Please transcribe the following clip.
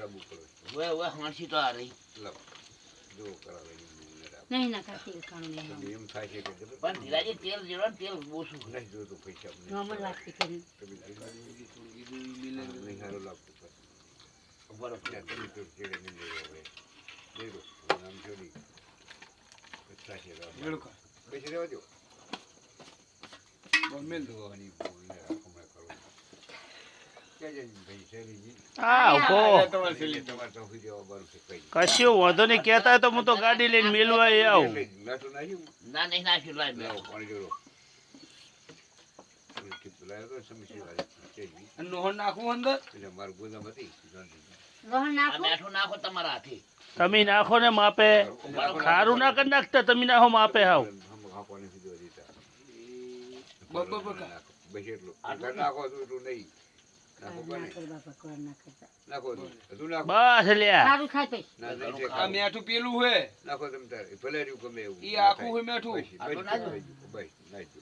કરાવવું પડે ઓય હાંસી તો આ રહી લાવ જો કરાવે નહીં ના કાઢી કાણું નહીં તમે એમ થાય છે કે પણ ધીરાજી તેલ જેવા તેલ ઓછું નહીં જોતું પૈસા નોર્મલ લાગતી કરી તમે નહીં સારું લાગતું બરોબર ત્યાં તમે તો ચેડે નહીં લેવો હવે લઈ લો નામ છોડી પચાસી પૈસા રહેવા દો મેલ દોવાની બોલને રાખો મેં કરું ક્યાં જાય ભાઈ શેરીજી હા ઉભો તમારે તો હોઈ જવા બરું છે કઈ કશું વાંધો નહીં કહેતા હોય તો હું તો ગાડી લઈને મેલવા આવું નાટું નાખ્યું ના નહીં નાખ્યું લાય બે લાવો પાણી જોડો લાવ્યો તો સમસ્યા વાળી નોહન નાખવું અંદર એટલે મારું ગોદામ હતી રોહન આ નાખો મેઠું નાખો તમારા હાથે તમે નાખો ને માપે ખારું ના કરી નાખતા તમે નાખો માપે હાવ હાંકવાને સીધો દીધા બકા બસ એટલું આગળ નાખો તો એટલું નહીં નાખો કોને બાપા કોણ ના કરતા નાખો હજુ નાખો બસ લ્યા સારું ખાય પૈ ના નહીં છે આ મેઠું પેલું હે નાખો તમે તારે ભલે રહ્યું ગમે એવું ઈ આખું હે મેઠું બસ નાખજો